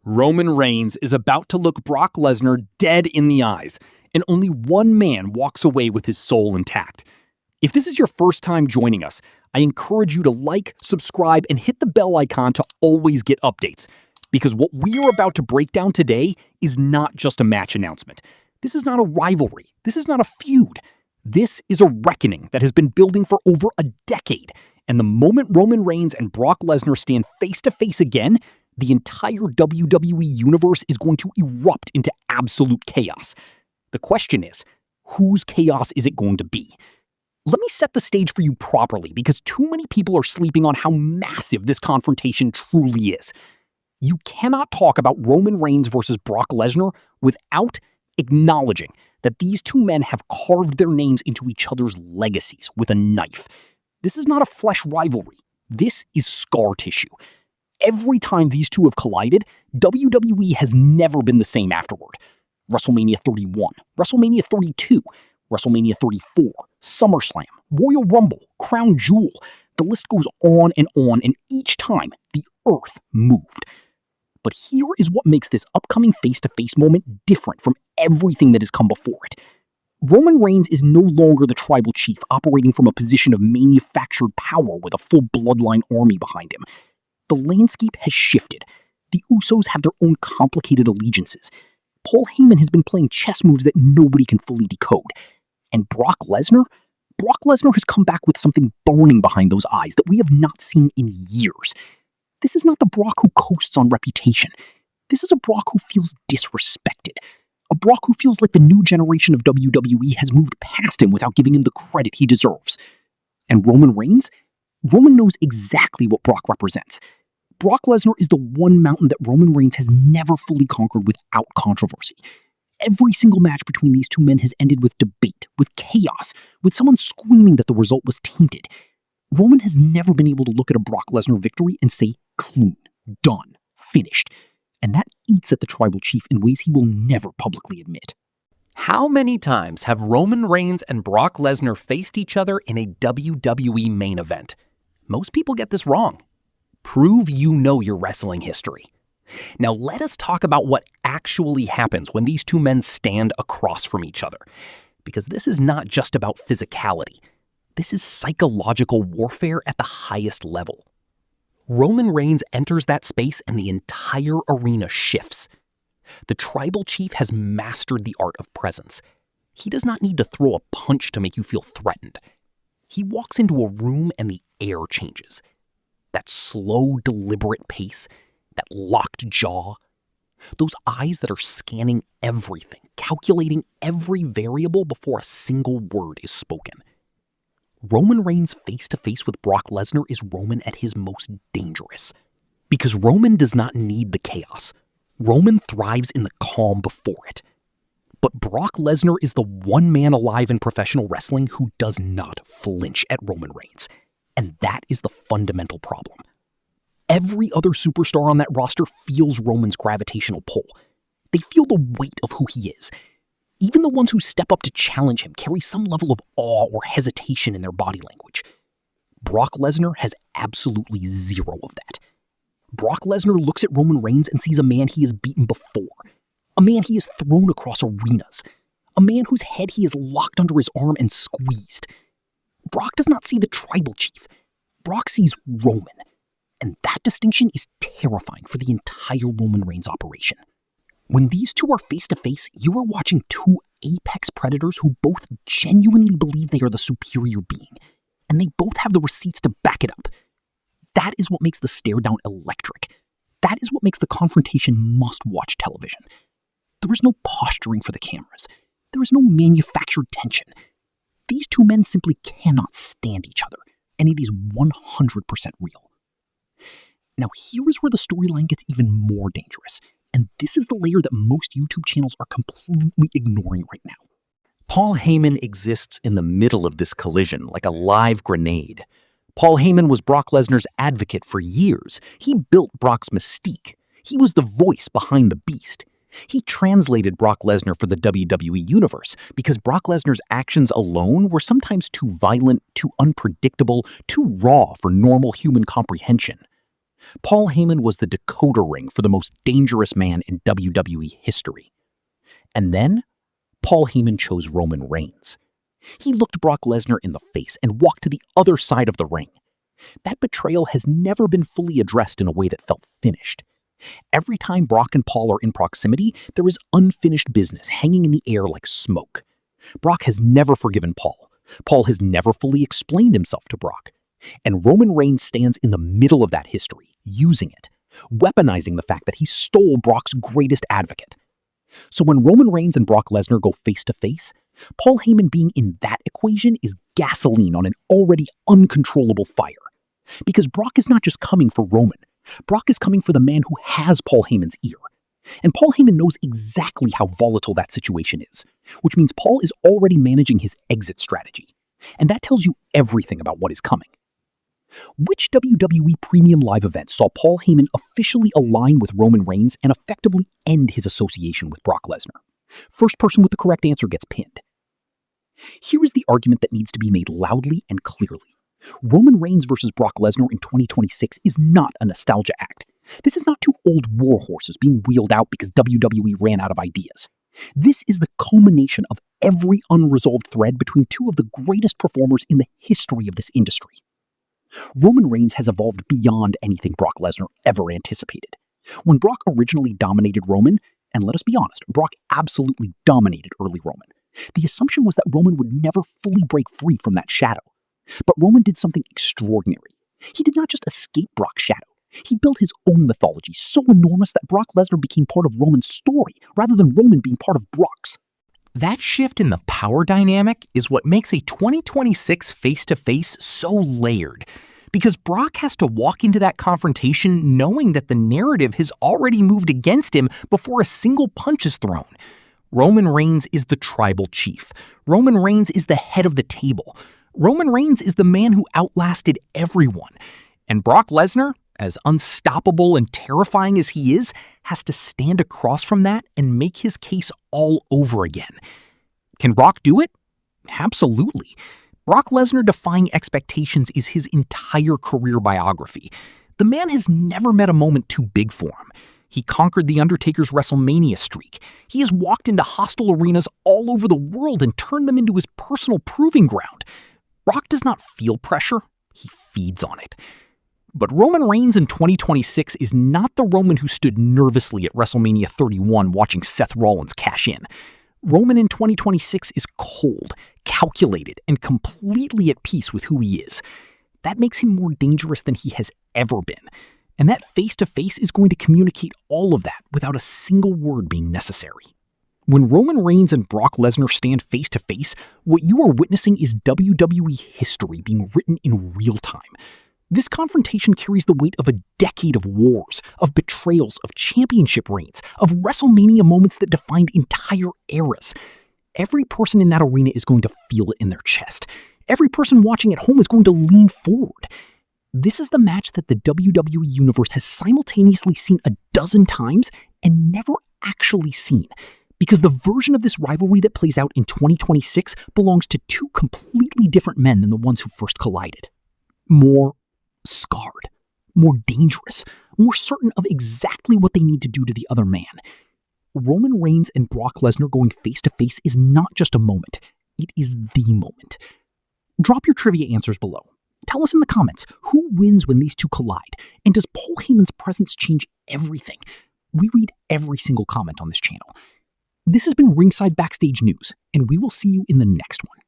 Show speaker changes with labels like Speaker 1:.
Speaker 1: Roman Reigns is about to look Brock Lesnar dead in the eyes, and only one man walks away with his soul intact. If this is your first time joining us, I encourage you to like, subscribe, and hit the bell icon to always get updates. Because what we are about to break down today is not just a match announcement. This is not a rivalry. This is not a feud. This is a reckoning that has been building for over a decade. And the moment Roman Reigns and Brock Lesnar stand face to face again, the entire WWE Universe is going to erupt into absolute chaos. The question is, whose chaos is it going to be? Let me set the stage for you properly, because too many people are sleeping on how massive this confrontation truly is. You cannot talk about Roman Reigns versus Brock Lesnar without acknowledging that these two men have carved their names into each other's legacies with a knife. This is not a flesh rivalry. This is scar tissue. Every time these two have collided, WWE has never been the same afterward. WrestleMania 31, WrestleMania 32, WrestleMania 34, SummerSlam, Royal Rumble, Crown Jewel. The list goes on, and each time the earth moved. But here is what makes this upcoming face-to-face moment different from everything that has come before it. Roman Reigns is no longer the tribal chief operating from a position of manufactured power with a full bloodline army behind him. The landscape has shifted. The Usos have their own complicated allegiances. Paul Heyman has been playing chess moves that nobody can fully decode. And Brock Lesnar has come back with something burning behind those eyes that we have not seen in years. This is not the Brock who coasts on reputation. This is a Brock who feels disrespected. A Brock who feels like the new generation of WWE has moved past him without giving him the credit he deserves. And Roman Reigns? Roman knows exactly what Brock represents. Brock Lesnar is the one mountain that Roman Reigns has never fully conquered without controversy. Every single match between these two men has ended with debate, with chaos, with someone screaming that the result was tainted. Roman has never been able to look at a Brock Lesnar victory and say, clean, done, finished. And that eats at the tribal chief in ways he will never publicly admit.
Speaker 2: How many times have Roman Reigns and Brock Lesnar faced each other in a WWE main event? Most people get this wrong. Prove you know your wrestling history. Now let us talk about what actually happens when these two men stand across from each other. Because this is not just about physicality. This is psychological warfare at the highest level. Roman Reigns enters that space and the entire arena shifts. The tribal chief has mastered the art of presence. He does not need to throw a punch to make you feel threatened. He walks into a room and the air changes. That slow, deliberate pace, that locked jaw, those eyes that are scanning everything, calculating every variable before a single word is spoken. Roman Reigns face-to-face with Brock Lesnar is Roman at his most dangerous. Because Roman does not need the chaos. Roman thrives in the calm before it. But Brock Lesnar is the one man alive in professional wrestling who does not flinch at Roman Reigns. And that is the fundamental problem. Every other superstar on that roster feels Roman's gravitational pull. They feel the weight of who he is. Even the ones who step up to challenge him carry some level of awe or hesitation in their body language. Brock Lesnar has absolutely zero of that. Brock Lesnar looks at Roman Reigns and sees a man he has beaten before. A man he has thrown across arenas. A man whose head he has locked under his arm and squeezed. Brock does not see the tribal chief. Brock sees Roman. And that distinction is terrifying for the entire Roman Reigns operation. When these two are face-to-face, you are watching two apex predators who both genuinely believe they are the superior being. And they both have the receipts to back it up. That is what makes the stare-down electric. That is what makes the confrontation must-watch television. There is no posturing for the cameras. There is no manufactured tension. These two men simply cannot stand each other, and it is 100% real. Now here is where the storyline gets even more dangerous, and this is the layer that most YouTube channels are completely ignoring right now. Paul Heyman exists in the middle of this collision like a live grenade. Paul Heyman was Brock Lesnar's advocate for years. He built Brock's mystique. He was the voice behind the Beast. He translated Brock Lesnar for the WWE Universe because Brock Lesnar's actions alone were sometimes too violent, too unpredictable, too raw for normal human comprehension.
Speaker 1: Paul Heyman was the decoder ring for the most dangerous man in WWE history. And then, Paul Heyman chose Roman Reigns. He looked Brock Lesnar in the face and walked to the other side of the ring. That betrayal has never been fully addressed in a way that felt finished. Every time Brock and Paul are in proximity, there is unfinished business hanging in the air like smoke. Brock has never forgiven Paul. Paul has never fully explained himself to Brock. And Roman Reigns stands in the middle of that history, using it, weaponizing the fact that he stole Brock's greatest advocate. So when Roman Reigns and Brock Lesnar go face to face, Paul Heyman being in that equation is gasoline on an already uncontrollable fire. Because Brock is not just coming for Roman. Brock is coming for the man who has Paul Heyman's ear. And Paul Heyman knows exactly how volatile that situation is, which means Paul is already managing his exit strategy. And that tells you everything about what is coming. Which WWE Premium Live event saw Paul Heyman officially align with Roman Reigns and effectively end his association with Brock Lesnar? First person with the correct answer gets pinned. Here is the argument that needs to be made loudly and clearly. Roman Reigns versus Brock Lesnar in 2026 is not a nostalgia act. This is not two old war horses being wheeled out because WWE ran out of ideas. This is the culmination of every unresolved thread between two of the greatest performers in the history of this industry. Roman Reigns has evolved beyond anything Brock Lesnar ever anticipated. When Brock originally dominated Roman, and let us be honest, Brock absolutely dominated early Roman, the assumption was that Roman would never fully break free from that shadow. But Roman did something extraordinary. He did not just escape Brock's shadow. He built his own mythology so enormous that Brock Lesnar became part of Roman's story, rather than Roman being part of Brock's.
Speaker 2: That shift in the power dynamic is what makes a 2026 face-to-face so layered. Because Brock has to walk into that confrontation knowing that the narrative has already moved against him before a single punch is thrown. Roman Reigns is the tribal chief. Roman Reigns is the head of the table. Roman Reigns is the man who outlasted everyone. And Brock Lesnar, as unstoppable and terrifying as he is, has to stand across from that and make his case all over again. Can Brock do it? Absolutely. Brock Lesnar defying expectations is his entire career biography. The man has never met a moment too big for him. He conquered The Undertaker's WrestleMania streak. He has walked into hostile arenas all over the world and turned them into his personal proving ground. Brock does not feel pressure, he feeds on it. But Roman Reigns in 2026 is not the Roman who stood nervously at WrestleMania 31 watching Seth Rollins cash in. Roman in 2026 is cold, calculated, and completely at peace with who he is. That makes him more dangerous than he has ever been. And that face-to-face is going to communicate all of that without a single word being necessary. When Roman Reigns and Brock Lesnar stand face-to-face, what you are witnessing is WWE history being written in real time. This confrontation carries the weight of a decade of wars, of betrayals, of championship reigns, of WrestleMania moments that defined entire eras. Every person in that arena is going to feel it in their chest. Every person watching at home is going to lean forward. This is the match that the WWE Universe has simultaneously seen a dozen times and never actually seen. Because the version of this rivalry that plays out in 2026 belongs to two completely different men than the ones who first collided. More scarred, more dangerous, more certain of exactly what they need to do to the other man. Roman Reigns and Brock Lesnar going face-to-face is not just a moment, it is the moment. Drop your trivia answers below. Tell us in the comments, who wins when these two collide? And does Paul Heyman's presence change everything? We read every single comment on this channel. This has been Ringside Backstage News, and we will see you in the next one.